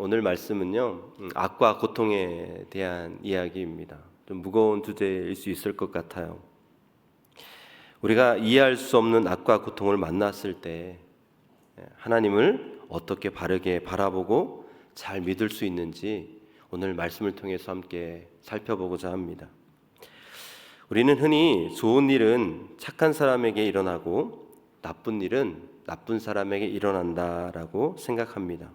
오늘 말씀은요, 악과 고통에 대한 이야기입니다. 좀 무거운 주제일 수 있을 것 같아요. 우리가 이해할 수 없는 악과 고통을 만났을 때 하나님을 어떻게 바르게 바라보고 잘 믿을 수 있는지 오늘 말씀을 통해서 함께 살펴보고자 합니다. 우리는 흔히 좋은 일은 착한 사람에게 일어나고 나쁜 일은 나쁜 사람에게 일어난다라고 생각합니다.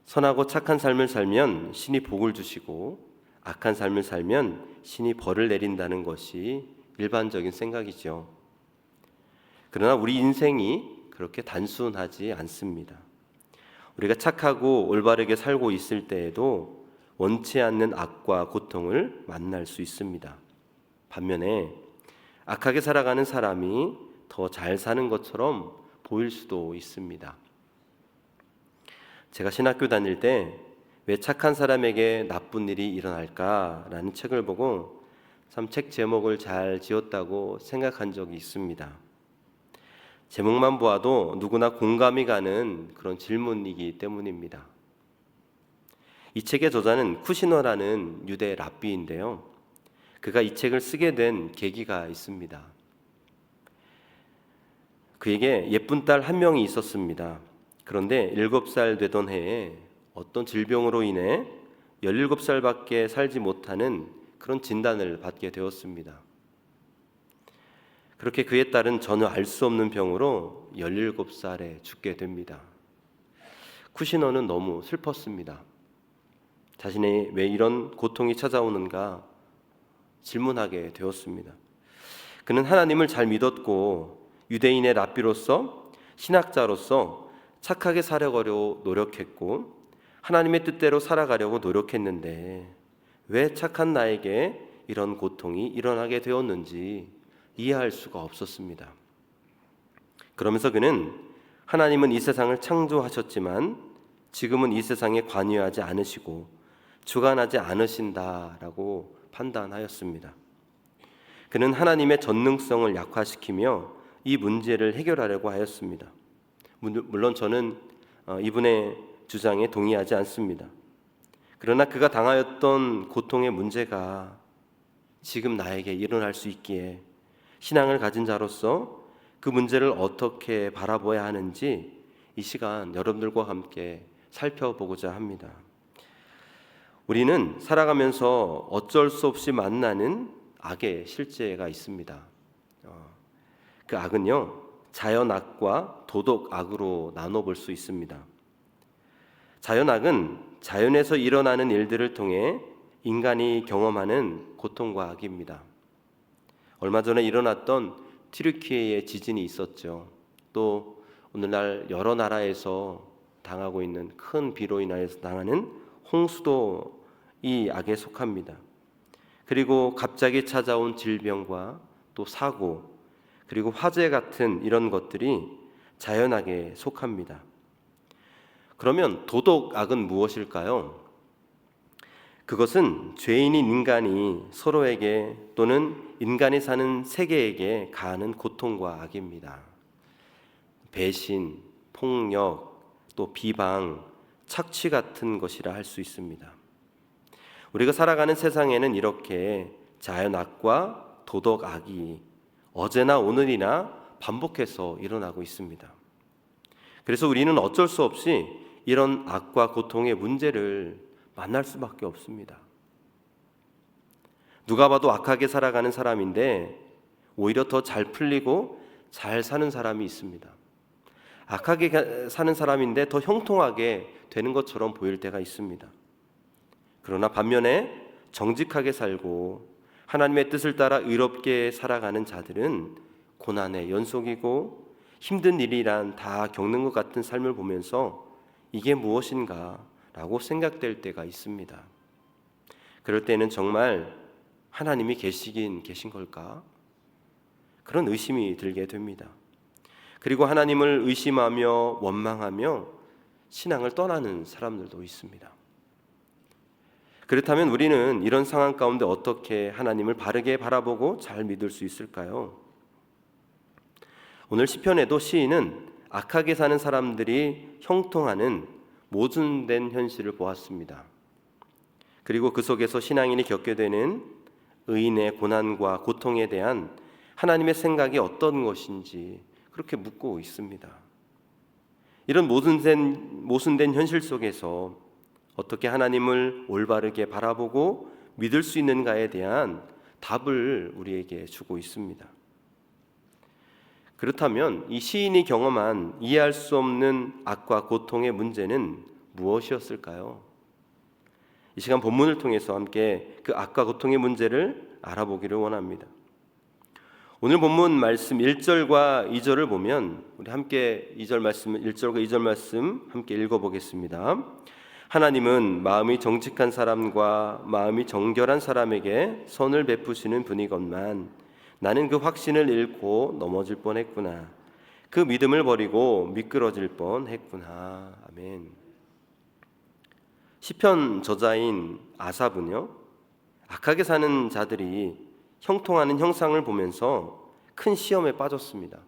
선하고 착한 삶을 살면 신이 복을 주시고 악한 삶을 살면 신이 벌을 내린다는 것이 일반적인 생각이죠. 그러나 우리 인생이 그렇게 단순하지 않습니다. 우리가 착하고 올바르게 살고 있을 때에도 원치 않는 악과 고통을 만날 수 있습니다. 반면에 악하게 살아가는 사람이 더 잘 사는 것처럼 보일 수도 있습니다. 제가 신학교 다닐 때 왜 착한 사람에게 나쁜 일이 일어날까라는 책을 보고 참 책 제목을 잘 지었다고 생각한 적이 있습니다. 제목만 보아도 누구나 공감이 가는 그런 질문이기 때문입니다. 이 책의 저자는 쿠시너라는 유대 랍비인데요. 그가 이 책을 쓰게 된 계기가 있습니다. 그에게 예쁜 딸 한 명이 있었습니다. 그런데 7살 되던 해에 어떤 질병으로 인해 17살밖에 살지 못하는 그런 진단을 받게 되었습니다. 그렇게 그의 딸은 전혀 알 수 없는 병으로 17살에 죽게 됩니다. 쿠시너는 너무 슬펐습니다. 자신이 왜 이런 고통이 찾아오는가 질문하게 되었습니다. 그는 하나님을 잘 믿었고 유대인의 랍비로서 신학자로서 착하게 살아가려고 노력했고 하나님의 뜻대로 살아가려고 노력했는데 왜 착한 나에게 이런 고통이 일어나게 되었는지 이해할 수가 없었습니다. 그러면서 그는 하나님은 이 세상을 창조하셨지만 지금은 이 세상에 관여하지 않으시고 주관하지 않으신다라고 판단하였습니다. 그는 하나님의 전능성을 약화시키며 이 문제를 해결하려고 하였습니다. 물론 저는 이분의 주장에 동의하지 않습니다. 그러나 그가 당하였던 고통의 문제가 지금 나에게 일어날 수 있기에 신앙을 가진 자로서 그 문제를 어떻게 바라봐야 하는지 이 시간 여러분들과 함께 살펴보고자 합니다. 우리는 살아가면서 어쩔 수 없이 만나는 악의 실제가 있습니다. 그 악은요, 자연악과 도덕악으로 나눠볼 수 있습니다. 자연악은 자연에서 일어나는 일들을 통해 인간이 경험하는 고통과 악입니다. 얼마 전에 일어났던 튀르키예의 지진이 있었죠. 또 오늘날 여러 나라에서 당하고 있는 큰 비로 인하여서 당하는 홍수도 이 악에 속합니다. 그리고 갑자기 찾아온 질병과 또 사고 그리고 화재 같은 이런 것들이 자연악에 속합니다. 그러면 도덕악은 무엇일까요? 그것은 죄인인 인간이 서로에게 또는 인간이 사는 세계에게 가하는 고통과 악입니다. 배신, 폭력, 또 비방, 착취 같은 것이라 할 수 있습니다. 우리가 살아가는 세상에는 이렇게 자연악과 도덕악이 어제나 오늘이나 반복해서 일어나고 있습니다. 그래서 우리는 어쩔 수 없이 이런 악과 고통의 문제를 만날 수밖에 없습니다. 누가 봐도 악하게 살아가는 사람인데 오히려 더 잘 풀리고 잘 사는 사람이 있습니다. 악하게 사는 사람인데 더 형통하게 되는 것처럼 보일 때가 있습니다. 그러나 반면에 정직하게 살고 하나님의 뜻을 따라 의롭게 살아가는 자들은 고난의 연속이고 힘든 일이란 다 겪는 것 같은 삶을 보면서 이게 무엇인가 라고 생각될 때가 있습니다. 그럴 때는 정말 하나님이 계신 걸까? 그런 의심이 들게 됩니다. 그리고 하나님을 의심하며 원망하며 신앙을 떠나는 사람들도 있습니다. 그렇다면 우리는 이런 상황 가운데 어떻게 하나님을 바르게 바라보고 잘 믿을 수 있을까요? 오늘 시편에도 시인은 악하게 사는 사람들이 형통하는 모순된 현실을 보았습니다. 그리고 그 속에서 신앙인이 겪게 되는 의인의 고난과 고통에 대한 하나님의 생각이 어떤 것인지 그렇게 묻고 있습니다. 이런 모순된 현실 속에서 어떻게 하나님을 올바르게 바라보고 믿을 수 있는가에 대한 답을 우리에게 주고 있습니다. 그렇다면 이 시인이 경험한 이해할 수 없는 악과 고통의 문제는 무엇이었을까요? 이 시간 본문을 통해서 함께 그 악과 고통의 문제를 알아보기를 원합니다. 오늘 본문 말씀 1절과 2절을 보면 우리 함께 1절과 2절 말씀 함께 읽어보겠습니다. 하나님은 마음이 정직한 사람과 마음이 정결한 사람에게 선을 베푸시는 분이건만 나는 그 확신을 잃고 넘어질 뻔했구나. 그 믿음을 버리고 미끄러질 뻔했구나. 아멘. 시편 저자인 아삽은요, 악하게 사는 자들이 형통하는 형상을 보면서 큰 시험에 빠졌습니다.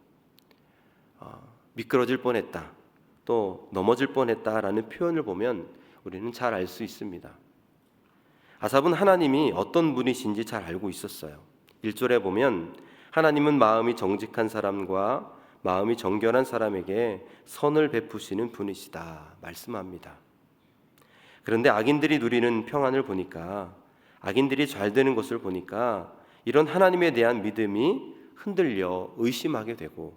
미끄러질 뻔했다, 또 넘어질 뻔했다라는 표현을 보면 우리는 잘 알 수 있습니다. 아삽은 하나님이 어떤 분이신지 잘 알고 있었어요. 1절에 보면 하나님은 마음이 정직한 사람과 마음이 정결한 사람에게 선을 베푸시는 분이시다 말씀합니다. 그런데 악인들이 누리는 평안을 보니까, 악인들이 잘 되는 것을 보니까 이런 하나님에 대한 믿음이 흔들려 의심하게 되고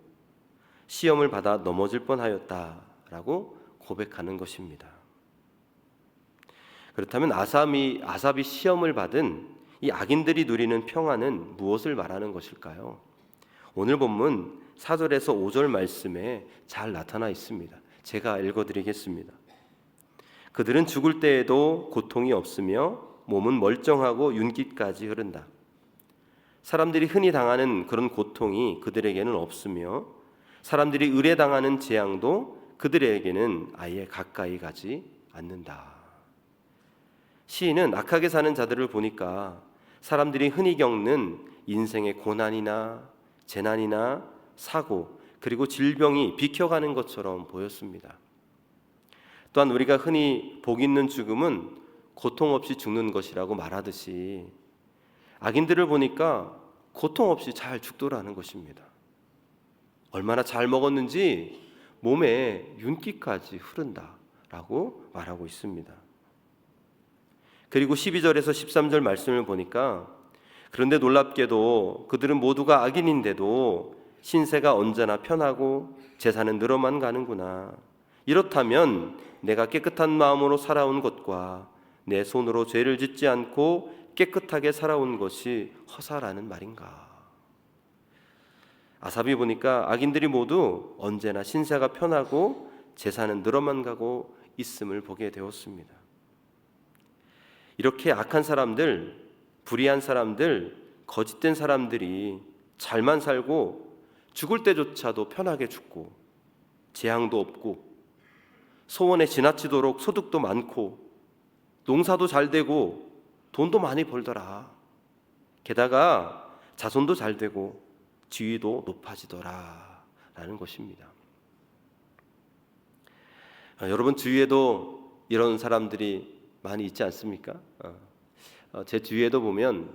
시험을 받아 넘어질 뻔하였다라고 고백하는 것입니다. 그렇다면 아삽이 시험을 받은 이 악인들이 누리는 평안은 무엇을 말하는 것일까요? 오늘 본문 4절에서 5절 말씀에 잘 나타나 있습니다. 제가 읽어드리겠습니다. 그들은 죽을 때에도 고통이 없으며 몸은 멀쩡하고 윤기까지 흐른다. 사람들이 흔히 당하는 그런 고통이 그들에게는 없으며 사람들이 의뢰당하는 재앙도 그들에게는 아예 가까이 가지 않는다. 시인은 악하게 사는 자들을 보니까 사람들이 흔히 겪는 인생의 고난이나 재난이나 사고 그리고 질병이 비켜가는 것처럼 보였습니다. 또한 우리가 흔히 복 있는 죽음은 고통 없이 죽는 것이라고 말하듯이 악인들을 보니까 고통 없이 잘 죽더라는 것입니다. 얼마나 잘 먹었는지 몸에 윤기까지 흐른다라고 말하고 있습니다. 그리고 12절에서 13절 말씀을 보니까 그런데 놀랍게도 그들은 모두가 악인인데도 신세가 언제나 편하고 재산은 늘어만 가는구나. 이렇다면 내가 깨끗한 마음으로 살아온 것과 내 손으로 죄를 짓지 않고 깨끗하게 살아온 것이 허사라는 말인가. 아삽이 보니까 악인들이 모두 언제나 신세가 편하고 재산은 늘어만 가고 있음을 보게 되었습니다. 이렇게 악한 사람들, 불의한 사람들, 거짓된 사람들이 잘만 살고 죽을 때조차도 편하게 죽고 재앙도 없고 소원에 지나치도록 소득도 많고 농사도 잘 되고 돈도 많이 벌더라. 게다가 자손도 잘 되고 지위도 높아지더라 라는 것입니다. 여러분 주위에도 이런 사람들이 많이 있지 않습니까? 제 주위에도 보면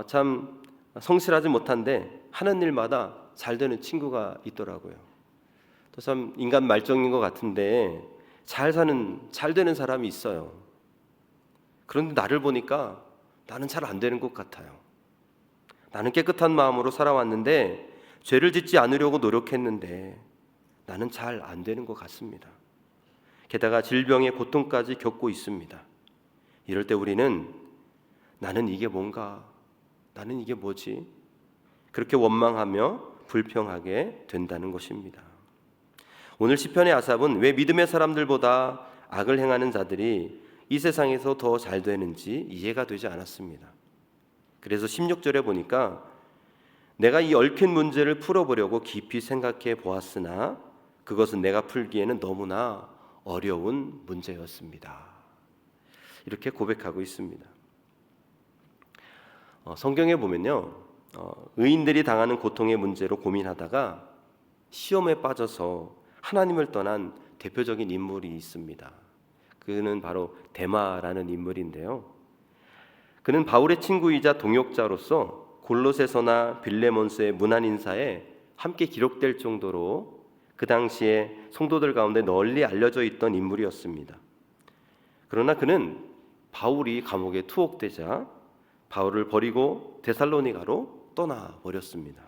참 성실하지 못한데 하는 일마다 잘 되는 친구가 있더라고요. 또 참 인간 말정인 것 같은데 잘 되는 사람이 있어요. 그런데 나를 보니까 나는 잘 안 되는 것 같아요. 나는 깨끗한 마음으로 살아왔는데 죄를 짓지 않으려고 노력했는데 나는 잘 안 되는 것 같습니다. 게다가 질병의 고통까지 겪고 있습니다. 이럴 때 우리는 나는 이게 뭔가? 나는 이게 뭐지? 그렇게 원망하며 불평하게 된다는 것입니다. 오늘 시편의 아삽은 왜 믿음의 사람들보다 악을 행하는 자들이 이 세상에서 더 잘 되는지 이해가 되지 않았습니다. 그래서 16절에 보니까 내가 이 얽힌 문제를 풀어보려고 깊이 생각해 보았으나 그것은 내가 풀기에는 너무나 어려운 문제였습니다. 이렇게 고백하고 있습니다. 성경에 보면요, 의인들이 당하는 고통의 문제로 고민하다가 시험에 빠져서 하나님을 떠난 대표적인 인물이 있습니다. 그는 바로 데마라는 인물인데요. 그는 바울의 친구이자 동역자로서 골로새서나 빌레몬스의 문안 인사에 함께 기록될 정도로 그 당시에 성도들 가운데 널리 알려져 있던 인물이었습니다. 그러나 그는 바울이 감옥에 투옥되자 바울을 버리고 데살로니가로 떠나버렸습니다.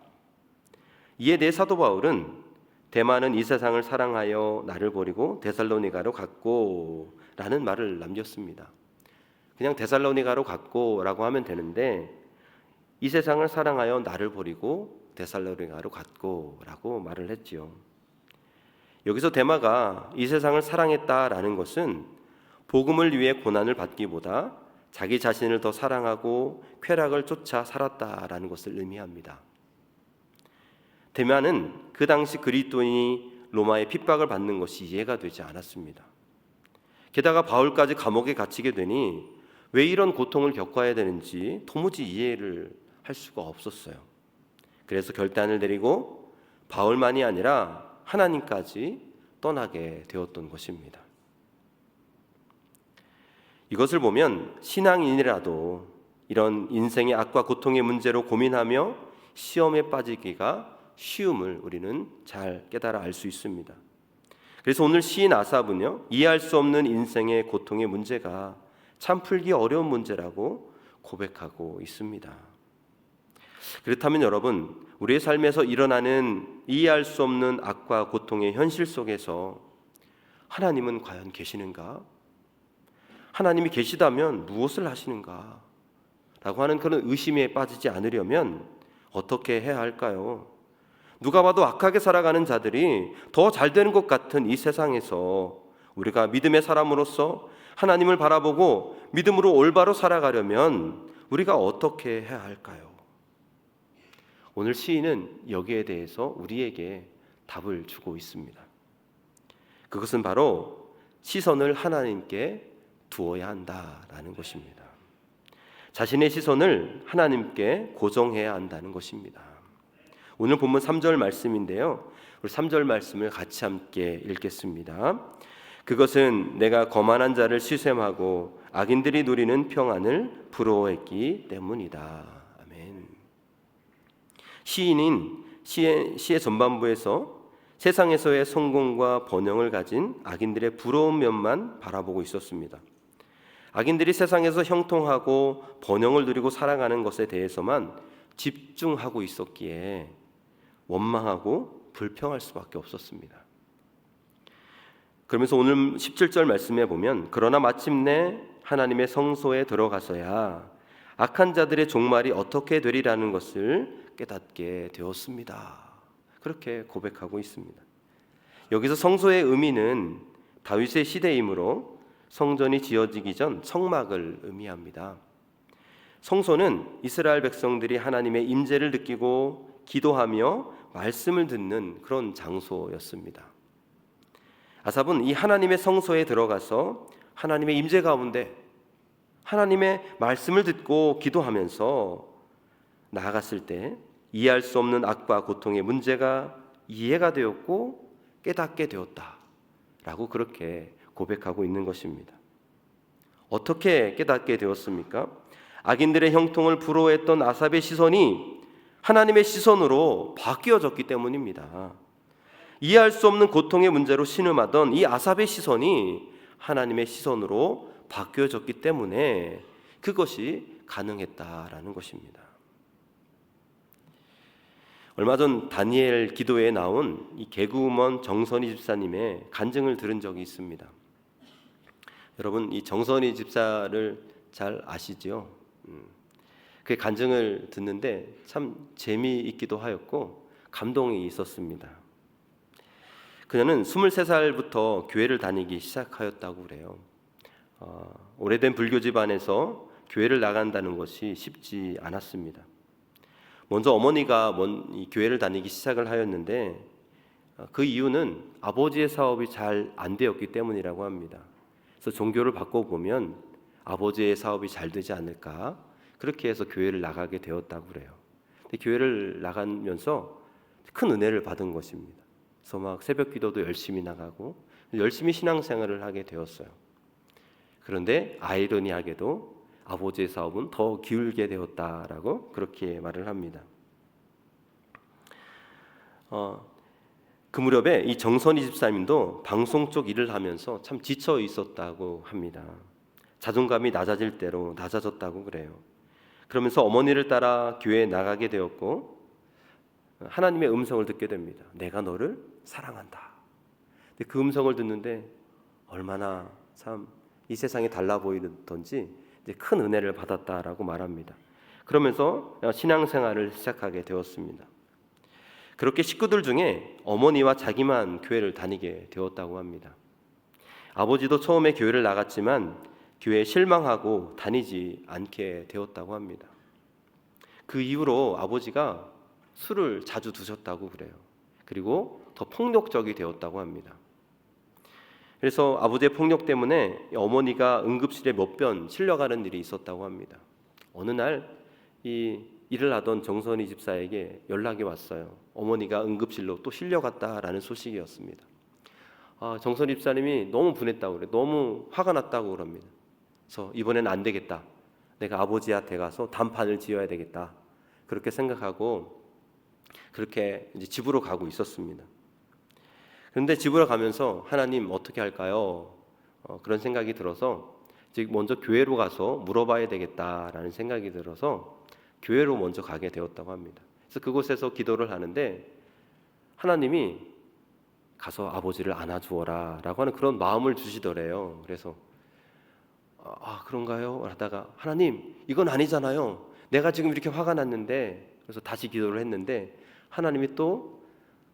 이에 대해 사도 바울은 데마는 이 세상을 사랑하여 나를 버리고 데살로니가로 갔고 라는 말을 남겼습니다. 그냥 데살로니가로 갔고 라고 하면 되는데 이 세상을 사랑하여 나를 버리고 데살로니가로 갔고 라고 말을 했지요. 여기서 데마가 이 세상을 사랑했다라는 것은 복음을 위해 고난을 받기보다 자기 자신을 더 사랑하고 쾌락을 쫓아 살았다라는 것을 의미합니다. 데마는 그 당시 그리스도인이 로마의 핍박을 받는 것이 이해가 되지 않았습니다. 게다가 바울까지 감옥에 갇히게 되니 왜 이런 고통을 겪어야 되는지 도무지 이해를 할 수가 없었어요. 그래서 결단을 내리고 바울만이 아니라 하나님까지 떠나게 되었던 것입니다. 이것을 보면 신앙인이라도 이런 인생의 악과 고통의 문제로 고민하며 시험에 빠지기가 쉬움을 우리는 잘 깨달아 알 수 있습니다. 그래서 오늘 시인 아삽은요, 이해할 수 없는 인생의 고통의 문제가 참 풀기 어려운 문제라고 고백하고 있습니다. 그렇다면 여러분, 우리의 삶에서 일어나는 이해할 수 없는 악과 고통의 현실 속에서 하나님은 과연 계시는가? 하나님이 계시다면 무엇을 하시는가? 라고 하는 그런 의심에 빠지지 않으려면 어떻게 해야 할까요? 누가 봐도 악하게 살아가는 자들이 더 잘 되는 것 같은 이 세상에서 우리가 믿음의 사람으로서 하나님을 바라보고 믿음으로 올바로 살아가려면 우리가 어떻게 해야 할까요? 오늘 시인은 여기에 대해서 우리에게 답을 주고 있습니다. 그것은 바로 시선을 하나님께 두어야 한다라는 것입니다. 자신의 시선을 하나님께 고정해야 한다는 것입니다. 오늘 본문 3절 말씀인데요. 우리 3절 말씀을 같이 함께 읽겠습니다. 그것은 내가 거만한 자를 시샘하고 악인들이 누리는 평안을 부러워했기 때문이다. 아멘. 시인인 시의 전반부에서 세상에서의 성공과 번영을 가진 악인들의 부러운 면만 바라보고 있었습니다. 악인들이 세상에서 형통하고 번영을 누리고 살아가는 것에 대해서만 집중하고 있었기에 원망하고 불평할 수밖에 없었습니다. 그러면서 오늘 17절 말씀에 보면 그러나 마침내 하나님의 성소에 들어가서야 악한 자들의 종말이 어떻게 되리라는 것을 깨닫게 되었습니다. 그렇게 고백하고 있습니다. 여기서 성소의 의미는 다윗의 시대이므로 성전이 지어지기 전 성막을 의미합니다. 성소는 이스라엘 백성들이 하나님의 임재를 느끼고 기도하며 말씀을 듣는 그런 장소였습니다. 아삽은 이 하나님의 성소에 들어가서 하나님의 임재 가운데 하나님의 말씀을 듣고 기도하면서 나아갔을 때 이해할 수 없는 악과 고통의 문제가 이해가 되었고 깨닫게 되었다라고 그렇게 고백하고 있는 것입니다. 어떻게 깨닫게 되었습니까? 악인들의 형통을 부러워했던 아삽의 시선이 하나님의 시선으로 바뀌어졌기 때문입니다. 이해할 수 없는 고통의 문제로 신음하던 이 아삽의 시선이 하나님의 시선으로 바뀌어졌기 때문에 그것이 가능했다라는 것입니다. 얼마 전 다니엘 기도에 나온 이 개구먼 정선희 집사님의 간증을 들은 적이 있습니다. 여러분, 이 정선희 집사를 잘 아시죠? 그 간증을 듣는데 참 재미있기도 하였고 감동이 있었습니다. 그녀는 23살부터 교회를 다니기 시작하였다고 그래요. 오래된 불교 집안에서 교회를 나간다는 것이 쉽지 않았습니다. 먼저 어머니가 이 교회를 다니기 시작을 하였는데 그 이유는 아버지의 사업이 잘 안 되었기 때문이라고 합니다. 그래서 종교를 바꿔보면 아버지의 사업이 잘 되지 않을까, 그렇게 해서 교회를 나가게 되었다고 그래요. 근데 교회를 나가면서 큰 은혜를 받은 것입니다. 그래서 막 새벽 기도도 열심히 나가고 열심히 신앙생활을 하게 되었어요. 그런데 아이러니하게도 아버지의 사업은 더 기울게 되었다라고 그렇게 말을 합니다. 그 무렵에 이 정선희 집사님도 방송 쪽 일을 하면서 참 지쳐 있었다고 합니다. 자존감이 낮아질 대로 낮아졌다고 그래요. 그러면서 어머니를 따라 교회에 나가게 되었고 하나님의 음성을 듣게 됩니다. 내가 너를 사랑한다. 근데 그 음성을 듣는데 얼마나 참 이 세상에 달라 보이던지 큰 은혜를 받았다라고 말합니다. 그러면서 신앙생활을 시작하게 되었습니다. 그렇게 식구들 중에 어머니와 자기만 교회를 다니게 되었다고 합니다. 아버지도 처음에 교회를 나갔지만 교회에 실망하고 다니지 않게 되었다고 합니다. 그 이후로 아버지가 술을 자주 드셨다고 그래요. 그리고 더 폭력적이 되었다고 합니다. 그래서 아버지의 폭력 때문에 어머니가 응급실에 몇 번 실려가는 일이 있었다고 합니다. 어느 날 이 일을 하던 정선희 집사에게 연락이 왔어요. 어머니가 응급실로 또 실려갔다라는 소식이었습니다. 정선희 집사님이 너무 분했다고 그래요. 너무 화가 났다고 그럽니다. 그래서 이번에는 안 되겠다. 내가 아버지한테 가서 단판을 지어야 되겠다. 그렇게 생각하고 그렇게 이제 집으로 가고 있었습니다. 그런데 집으로 가면서 하나님 어떻게 할까요? 그런 생각이 들어서 즉 먼저 교회로 가서 물어봐야 되겠다라는 생각이 들어서 교회로 먼저 가게 되었다고 합니다. 그래서 그곳에서 기도를 하는데 하나님이 가서 아버지를 안아주어라 라고 하는 그런 마음을 주시더래요. 그래서 그런가요? 하다가 하나님 이건 아니잖아요. 내가 지금 이렇게 화가 났는데 그래서 다시 기도를 했는데 하나님이 또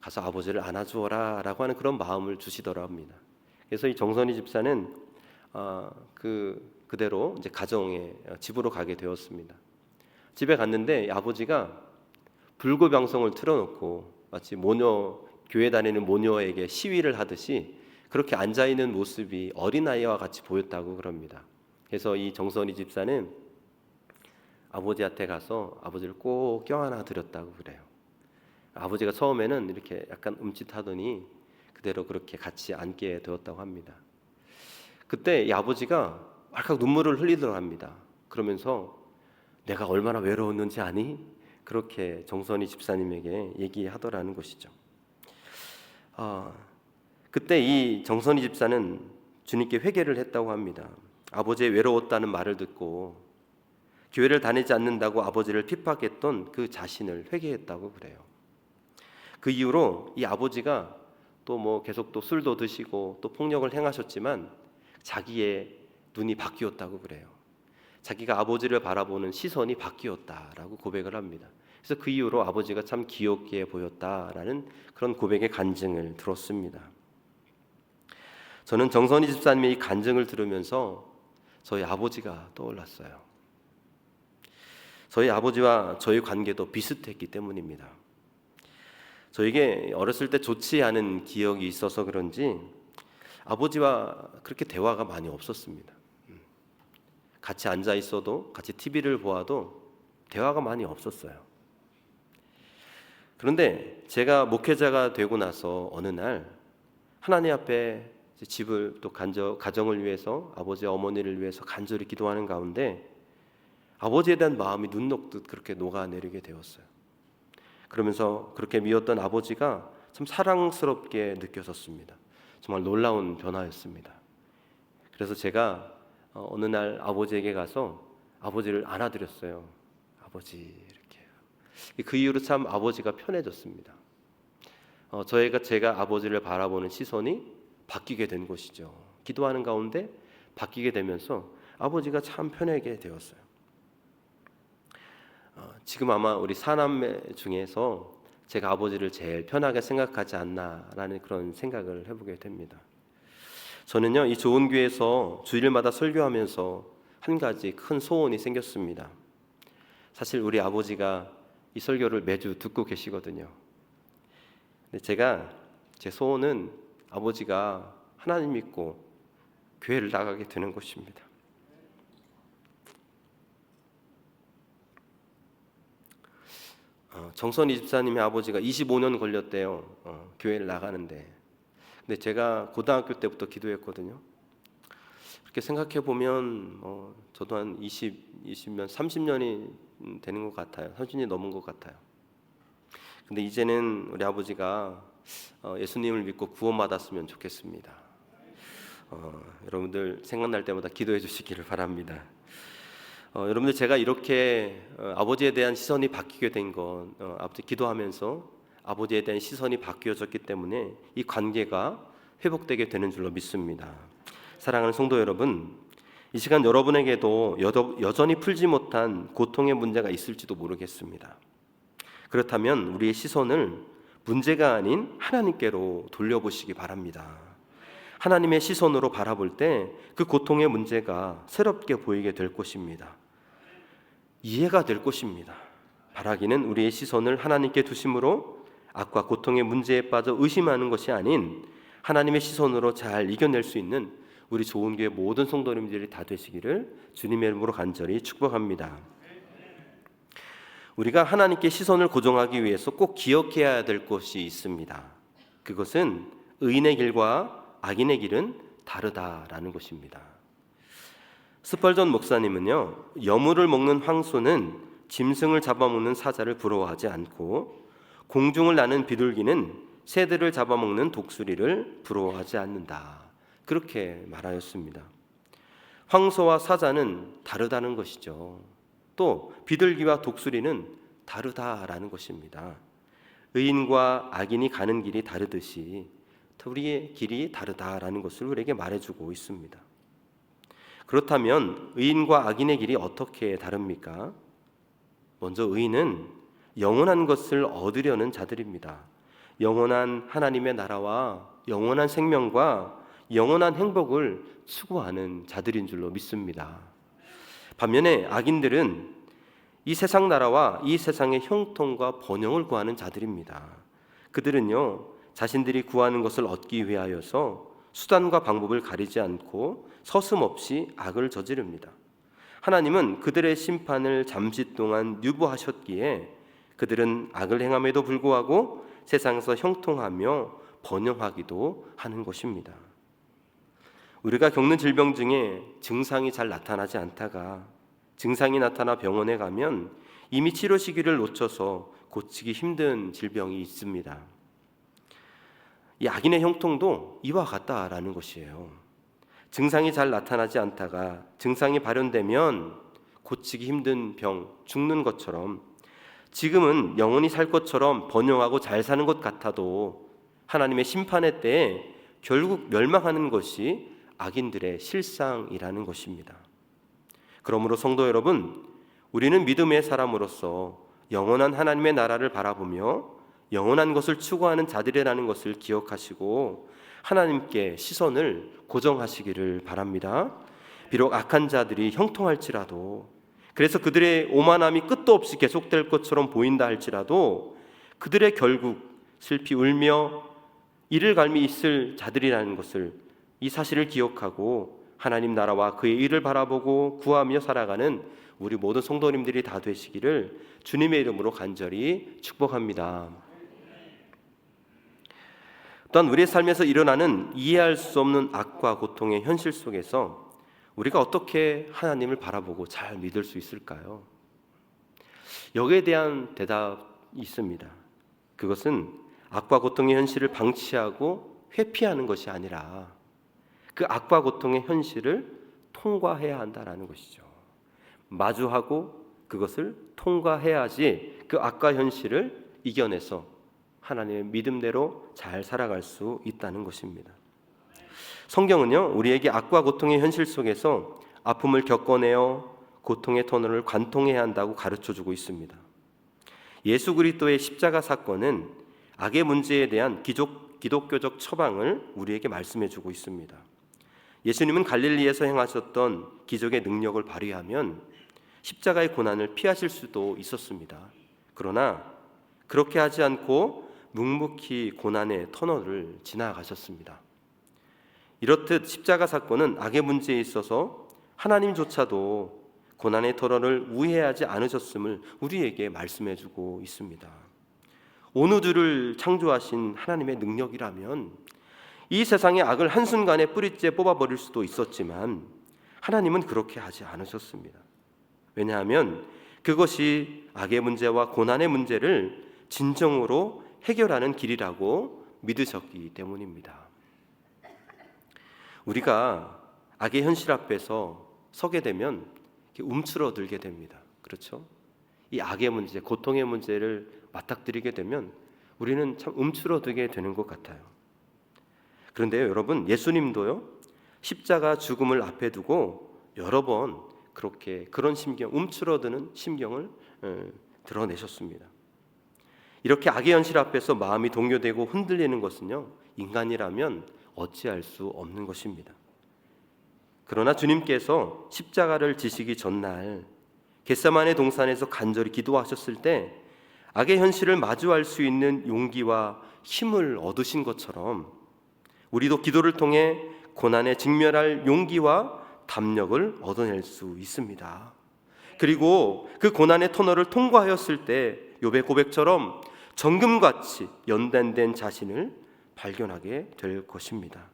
가서 아버지를 안아주어라 라고 하는 그런 마음을 주시더라 합니다. 그래서 이 정선희 집사는 그대로 이제 가정에 집으로 가게 되었습니다. 집에 갔는데 아버지가 불교방송을 틀어놓고 마치 교회 다니는 모녀에게 시위를 하듯이 그렇게 앉아있는 모습이 어린아이와 같이 보였다고 그럽니다. 그래서 이 정선희 집사는 아버지한테 가서 아버지를 꼭 껴안아 드렸다고 그래요. 아버지가 처음에는 이렇게 약간 움찔하더니 그대로 그렇게 같이 앉게 되었다고 합니다. 그때 이 아버지가 왈칵 눈물을 흘리더라 합니다. 그러면서 내가 얼마나 외로웠는지 아니? 그렇게 정선희 집사님에게 얘기하더라는 것이죠. 그때 이 정선희 집사는 주님께 회개를 했다고 합니다. 아버지의 외로웠다는 말을 듣고 교회를 다니지 않는다고 아버지를 핍박했던 그 자신을 회개했다고 그래요. 그 이후로 이 아버지가 또 계속 또 술도 드시고 또 폭력을 행하셨지만 자기의 눈이 바뀌었다고 그래요. 자기가 아버지를 바라보는 시선이 바뀌었다라고 고백을 합니다. 그래서 그 이후로 아버지가 참 귀엽게 보였다라는 그런 고백의 간증을 들었습니다. 저는 정선희 집사님의 이 간증을 들으면서 저희 아버지가 떠올랐어요. 저희 아버지와 저희 관계도 비슷했기 때문입니다. 저에게 어렸을 때 좋지 않은 기억이 있어서 그런지 아버지와 그렇게 대화가 많이 없었습니다. 같이 앉아 있어도 같이 TV를 보아도 대화가 많이 없었어요. 그런데 제가 목회자가 되고 나서 어느 날 하나님 앞에 집을 또 가정을 위해서 아버지 어머니를 위해서 간절히 기도하는 가운데 아버지에 대한 마음이 눈 녹듯 그렇게 녹아내리게 되었어요. 그러면서 그렇게 미웠던 아버지가 참 사랑스럽게 느껴졌습니다. 정말 놀라운 변화였습니다. 그래서 제가 어느 날 아버지에게 가서 아버지를 안아드렸어요. 아버지 이렇게. 그 이후로 참 아버지가 편해졌습니다. 제가 아버지를 바라보는 시선이 바뀌게 된 것이죠. 기도하는 가운데 바뀌게 되면서 아버지가 참 편하게 되었어요. 지금 아마 우리 사남매 중에서 제가 아버지를 제일 편하게 생각하지 않나라는 그런 생각을 해보게 됩니다. 저는요 이 좋은 교회에서 주일마다 설교하면서 한 가지 큰 소원이 생겼습니다. 사실 우리 아버지가 이 설교를 매주 듣고 계시거든요. 근데 제 소원은 아버지가 하나님 믿고 교회를 나가게 되는 것입니다. 정선희 집사님의 아버지가 25년 걸렸대요. 교회를 나가는데. 근데 제가 고등학교 때부터 기도했거든요. 그렇게 생각해 보면 저도 한 20년, 30년이 되는 것 같아요. 30년이 넘은 것 같아요. 근데 이제는 우리 아버지가 예수님을 믿고 구원받았으면 좋겠습니다. 여러분들 생각날 때마다 기도해 주시기를 바랍니다. 여러분들 제가 이렇게 아버지에 대한 시선이 바뀌게 된 건 아버지 기도하면서 아버지에 대한 시선이 바뀌어졌기 때문에 이 관계가 회복되게 되는 줄로 믿습니다. 사랑하는 성도 여러분, 이 시간 여러분에게도 여전히 풀지 못한 고통의 문제가 있을지도 모르겠습니다. 그렇다면 우리의 시선을 문제가 아닌 하나님께로 돌려보시기 바랍니다. 하나님의 시선으로 바라볼 때 그 고통의 문제가 새롭게 보이게 될 것입니다. 이해가 될 것입니다. 바라기는 우리의 시선을 하나님께 두심으로 악과 고통의 문제에 빠져 의심하는 것이 아닌 하나님의 시선으로 잘 이겨낼 수 있는 우리 좋은 교회 모든 성도님들이 다 되시기를 주님의 이름으로 간절히 축복합니다. 우리가 하나님께 시선을 고정하기 위해서 꼭 기억해야 될 것이 있습니다. 그것은 의인의 길과 악인의 길은 다르다라는 것입니다. 스펄전 목사님은요, 여물을 먹는 황소는 짐승을 잡아먹는 사자를 부러워하지 않고 공중을 나는 비둘기는 새들을 잡아먹는 독수리를 부러워하지 않는다. 그렇게 말하였습니다. 황소와 사자는 다르다는 것이죠. 또 비둘기와 독수리는 다르다라는 것입니다. 의인과 악인이 가는 길이 다르듯이 우리의 길이 다르다라는 것을 우리에게 말해주고 있습니다. 그렇다면 의인과 악인의 길이 어떻게 다릅니까? 먼저 의인은 영원한 것을 얻으려는 자들입니다. 영원한 하나님의 나라와 영원한 생명과 영원한 행복을 추구하는 자들인 줄로 믿습니다. 반면에 악인들은 이 세상 나라와 이 세상의 형통과 번영을 구하는 자들입니다. 그들은요, 자신들이 구하는 것을 얻기 위하여서 수단과 방법을 가리지 않고 서슴없이 악을 저지릅니다. 하나님은 그들의 심판을 잠시 동안 유보하셨기에 그들은 악을 행함에도 불구하고 세상에서 형통하며 번영하기도 하는 것입니다. 우리가 겪는 질병 중에 증상이 잘 나타나지 않다가 증상이 나타나 병원에 가면 이미 치료 시기를 놓쳐서 고치기 힘든 질병이 있습니다. 이 악인의 형통도 이와 같다라는 것이에요. 증상이 잘 나타나지 않다가 증상이 발현되면 고치기 힘든 병, 죽는 것처럼 지금은 영원히 살 것처럼 번영하고 잘 사는 것 같아도 하나님의 심판의 때에 결국 멸망하는 것이 악인들의 실상이라는 것입니다. 그러므로 성도 여러분, 우리는 믿음의 사람으로서 영원한 하나님의 나라를 바라보며 영원한 것을 추구하는 자들이라는 것을 기억하시고 하나님께 시선을 고정하시기를 바랍니다. 비록 악한 자들이 형통할지라도, 그래서 그들의 오만함이 끝도 없이 계속될 것처럼 보인다 할지라도 그들의 결국 슬피 울며 이를 갈미 있을 자들이라는 것을, 이 사실을 기억하고 하나님 나라와 그의 일을 바라보고 구하며 살아가는 우리 모든 성도님들이 다 되시기를 주님의 이름으로 간절히 축복합니다. 또한 우리의 삶에서 일어나는 이해할 수 없는 악과 고통의 현실 속에서 우리가 어떻게 하나님을 바라보고 잘 믿을 수 있을까요? 여기에 대한 대답이 있습니다. 그것은 악과 고통의 현실을 방치하고 회피하는 것이 아니라 그 악과 고통의 현실을 통과해야 한다는 것이죠. 마주하고 그것을 통과해야지 그 악과 현실을 이겨내서 하나님의 믿음대로 잘 살아갈 수 있다는 것입니다. 성경은요, 우리에게 악과 고통의 현실 속에서 아픔을 겪어내어 고통의 터널을 관통해야 한다고 가르쳐주고 있습니다. 예수 그리스도의 십자가 사건은 악의 문제에 대한 기독교적 처방을 우리에게 말씀해주고 있습니다. 예수님은 갈릴리에서 행하셨던 기적의 능력을 발휘하면 십자가의 고난을 피하실 수도 있었습니다. 그러나 그렇게 하지 않고 묵묵히 고난의 터널을 지나가셨습니다. 이렇듯 십자가 사건은 악의 문제에 있어서 하나님조차도 고난의 터널을 우회하지 않으셨음을 우리에게 말씀해주고 있습니다. 온 우주를 창조하신 하나님의 능력이라면 이 세상의 악을 한순간에 뿌리째 뽑아버릴 수도 있었지만 하나님은 그렇게 하지 않으셨습니다. 왜냐하면 그것이 악의 문제와 고난의 문제를 진정으로 해결하는 길이라고 믿으셨기 때문입니다. 우리가 악의 현실 앞에서 서게 되면 움츠러들게 됩니다. 그렇죠? 이 악의 문제, 고통의 문제를 맞닥뜨리게 되면 우리는 참 움츠러들게 되는 것 같아요. 그런데요, 여러분, 예수님도요, 십자가 죽음을 앞에 두고 여러 번 그런 심경, 움츠러드는 심경을 드러내셨습니다. 이렇게 악의 현실 앞에서 마음이 동요되고 흔들리는 것은요, 인간이라면 어찌할 수 없는 것입니다. 그러나 주님께서 십자가를 지시기 전날 겟세마네 동산에서 간절히 기도하셨을 때 악의 현실을 마주할 수 있는 용기와 힘을 얻으신 것처럼 우리도 기도를 통해 고난에 직면할 용기와 담력을 얻어낼 수 있습니다. 그리고 그 고난의 터널을 통과하였을 때 욥의 고백처럼 정금같이 연단된 자신을 발견하게 될 것입니다.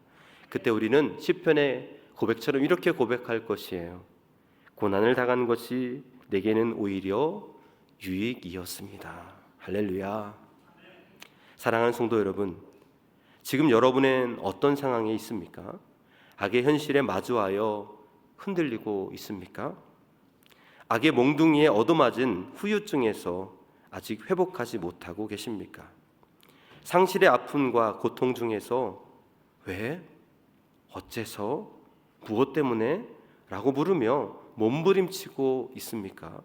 그때 우리는 시편의 고백처럼 이렇게 고백할 것이에요. 고난을 당한 것이 내게는 오히려 유익이었습니다. 할렐루야. 사랑하는 성도 여러분, 지금 여러분은 어떤 상황에 있습니까? 악의 현실에 마주하여 흔들리고 있습니까? 악의 몽둥이에 얻어맞은 후유증에서 아직 회복하지 못하고 계십니까? 상실의 아픔과 고통 중에서 왜? 어째서? 무엇 때문에? 라고 물으며 몸부림치고 있습니까?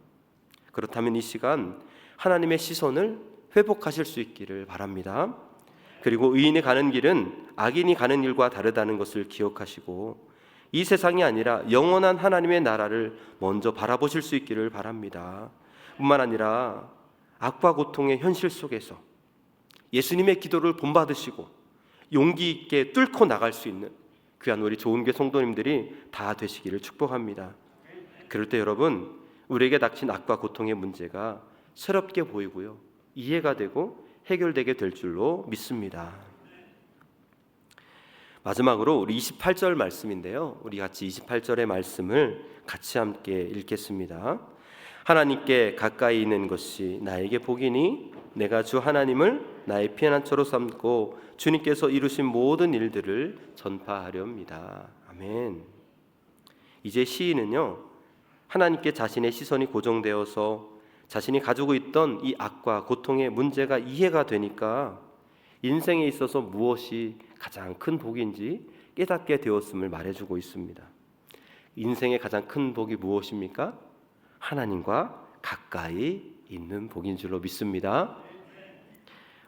그렇다면 이 시간 하나님의 시선을 회복하실 수 있기를 바랍니다. 그리고 의인이 가는 길은 악인이 가는 일과 다르다는 것을 기억하시고 이 세상이 아니라 영원한 하나님의 나라를 먼저 바라보실 수 있기를 바랍니다. 뿐만 아니라 악과 고통의 현실 속에서 예수님의 기도를 본받으시고 용기 있게 뚫고 나갈 수 있는 귀한 우리 좋은교회 성도님들이 다 되시기를 축복합니다. 그럴 때 여러분, 우리에게 닥친 악과 고통의 문제가 새롭게 보이고요, 이해가 되고 해결되게 될 줄로 믿습니다. 마지막으로 우리 28절 말씀인데요, 우리 같이 28절의 말씀을 같이 함께 읽겠습니다. 하나님께 가까이 있는 것이 나에게 복이니 내가 주 하나님을 나의 피난처로 삼고 주님께서 이루신 모든 일들을 전파하렵니다. 아멘. 이제 시인은요, 하나님께 자신의 시선이 고정되어서 자신이 가지고 있던 이 악과 고통의 문제가 이해가 되니까 인생에 있어서 무엇이 가장 큰 복인지 깨닫게 되었음을 말해주고 있습니다. 인생의 가장 큰 복이 무엇입니까? 하나님과 가까이 있는 복인 줄로 믿습니다.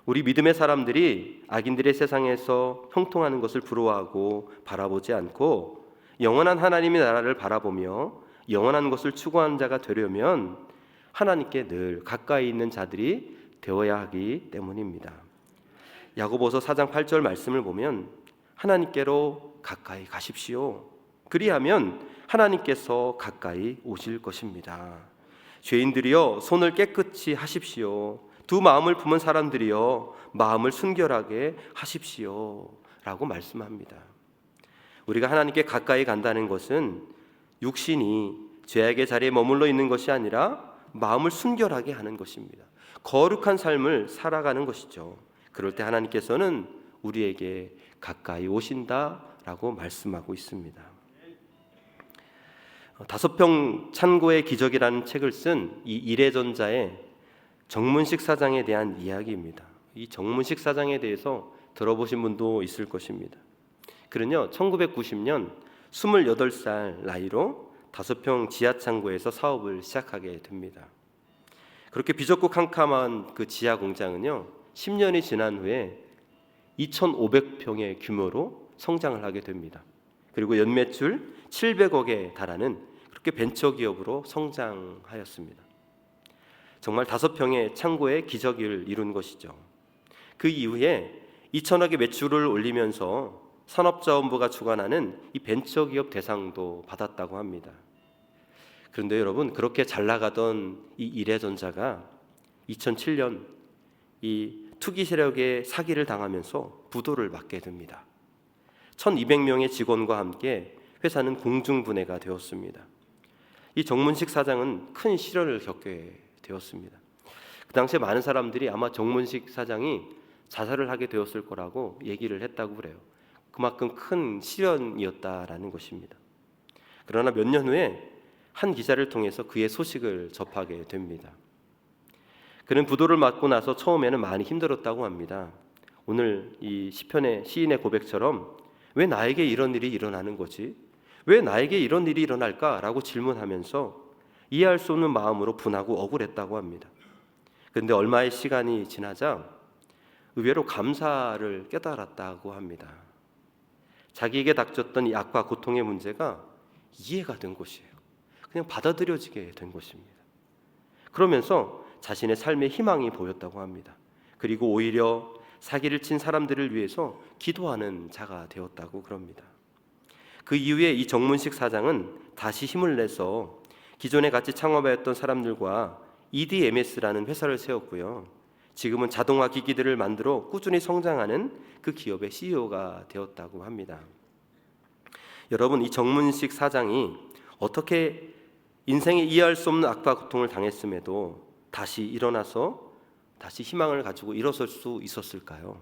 우리 믿음의 사람들이 악인들의 세상에서 형통하는 것을 부러워하고 바라보지 않고 영원한 하나님의 나라를 바라보며 영원한 것을 추구하는 자가 되려면 하나님께 늘 가까이 있는 자들이 되어야 하기 때문입니다. 야고보서 4장 8절 말씀을 보면 하나님께로 가까이 가십시오. 그리하면 하나님께서 가까이 오실 것입니다. 죄인들이여 손을 깨끗이 하십시오. 두 마음을 품은 사람들이여 마음을 순결하게 하십시오 라고 말씀합니다. 우리가 하나님께 가까이 간다는 것은 육신이 죄악의 자리에 머물러 있는 것이 아니라 마음을 순결하게 하는 것입니다. 거룩한 삶을 살아가는 것이죠. 그럴 때 하나님께서는 우리에게 가까이 오신다라고 말씀하고 있습니다. 다섯평 창고의 기적이라는 책을 쓴 이 이래전자의 정문식 사장에 대한 이야기입니다. 이 정문식 사장에 대해서 들어보신 분도 있을 것입니다. 그는요, 1990년 28살 나이로 다섯평 지하창고에서 사업을 시작하게 됩니다. 그렇게 비좁고 캄캄한 그 지하 공장은요, 10년이 지난 후에 2,500평의 규모로 성장을 하게 됩니다. 그리고 연매출 700억에 달하는 그렇게 벤처기업으로 성장하였습니다. 정말 5평의 창고의 기적을 이룬 것이죠. 그 이후에 2천억의 매출을 올리면서 산업자원부가 주관하는 이 벤처기업 대상도 받았다고 합니다. 그런데 여러분, 그렇게 잘 나가던 이 이래전자가 2007년 이 투기 세력의 사기를 당하면서 부도를 맞게 됩니다. 1200명의 직원과 함께 회사는 공중분해가 되었습니다. 이 정문식 사장은 큰 시련을 겪게 되었습니다. 그 당시에 많은 사람들이 아마 정문식 사장이 자살을 하게 되었을 거라고 얘기를 했다고 그래요. 그만큼 큰 시련이었다라는 것입니다. 그러나 몇 년 후에 한 기자를 통해서 그의 소식을 접하게 됩니다. 그는 부도를 맞고 나서 처음에는 많이 힘들었다고 합니다. 오늘 이 시편의 시인의 고백처럼 왜 나에게 이런 일이 일어나는 거지? 왜 나에게 이런 일이 일어날까? 라고 질문하면서 이해할 수 없는 마음으로 분하고 억울했다고 합니다. 그런데 얼마의 시간이 지나자 의외로 감사를 깨달았다고 합니다. 자기에게 닥쳤던 이 악과 고통의 문제가 이해가 된 것이에요. 그냥 받아들여지게 된 것입니다. 그러면서 자신의 삶의 희망이 보였다고 합니다. 그리고 오히려 사기를 친 사람들을 위해서 기도하는 자가 되었다고 그럽니다. 그 이후에 이 정문식 사장은 다시 힘을 내서 기존에 같이 창업하였던 사람들과 EDMS라는 회사를 세웠고요. 지금은 자동화 기기들을 만들어 꾸준히 성장하는 그 기업의 CEO가 되었다고 합니다. 여러분, 이 정문식 사장이 어떻게 인생에 이해할 수 없는 악과 고통을 당했음에도 다시 일어나서 다시 희망을 가지고 일어설 수 있었을까요?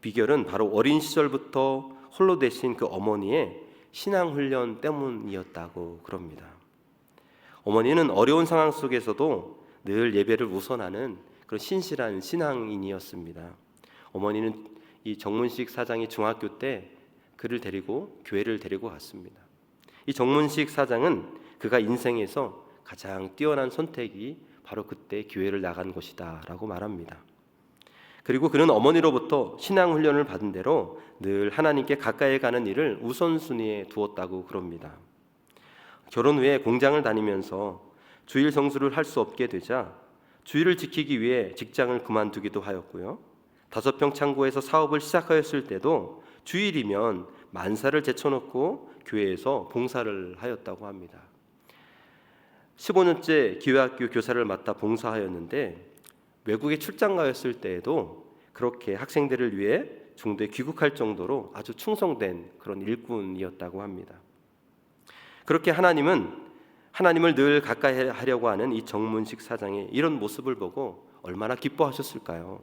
비결은 바로 어린 시절부터 홀로 되신 그 어머니의 신앙 훈련 때문이었다고 그럽니다. 어머니는 어려운 상황 속에서도 늘 예배를 우선하는 그런 신실한 신앙인이었습니다. 어머니는 이 정문식 사장이 중학교 때 그를 데리고 교회를 데리고 갔습니다. 이 정문식 사장은 그가 인생에서 가장 뛰어난 선택이 바로 그때 교회를 나간 것이다 라고 말합니다. 그리고 그는 어머니로부터 신앙 훈련을 받은 대로 늘 하나님께 가까이 가는 일을 우선순위에 두었다고 그럽니다. 결혼 후에 공장을 다니면서 주일 성수를 할 수 없게 되자 주일을 지키기 위해 직장을 그만두기도 하였고요. 5평 창고에서 사업을 시작하였을 때도 주일이면 만사를 제쳐놓고 교회에서 봉사를 하였다고 합니다. 15년째 기회학교 교사를 맡아 봉사하였는데 외국에 출장 가였을 때에도 그렇게 학생들을 위해 중도에 귀국할 정도로 아주 충성된 그런 일꾼이었다고 합니다. 그렇게 하나님을 늘 가까이 하려고 하는 이 정문식 사장의 이런 모습을 보고 얼마나 기뻐하셨을까요?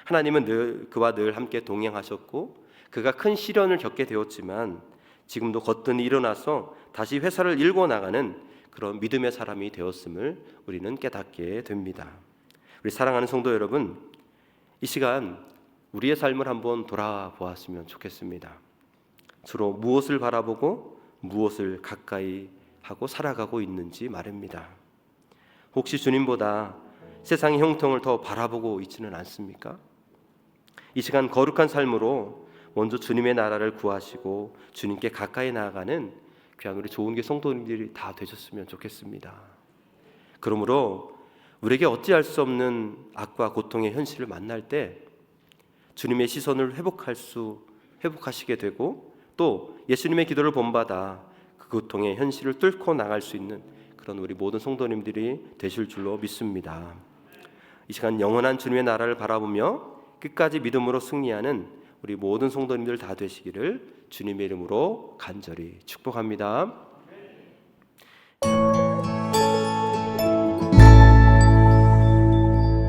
하나님은 그와 늘 함께 동행하셨고 그가 큰 시련을 겪게 되었지만 지금도 거뜬히 일어나서 다시 회사를 일궈 나가는 그런 믿음의 사람이 되었음을 우리는 깨닫게 됩니다. 우리 사랑하는 성도 여러분, 이 시간 우리의 삶을 한번 돌아보았으면 좋겠습니다. 주로 무엇을 바라보고 무엇을 가까이 하고 살아가고 있는지 말입니다. 혹시 주님보다 세상의 형통을 더 바라보고 있지는 않습니까? 이 시간 거룩한 삶으로 먼저 주님의 나라를 구하시고 주님께 가까이 나아가는 귀한 우리 좋은 교 성도님들이 다 되셨으면 좋겠습니다. 그러므로 우리에게 어찌할 수 없는 악과 고통의 현실을 만날 때 주님의 시선을 회복하시게 되고 또 예수님의 기도를 본받아 그 고통의 현실을 뚫고 나갈 수 있는 그런 우리 모든 성도님들이 되실 줄로 믿습니다. 이 시간 영원한 주님의 나라를 바라보며 끝까지 믿음으로 승리하는 우리 모든 성도님들 다 되시기를 주님의 이름으로 간절히 축복합니다.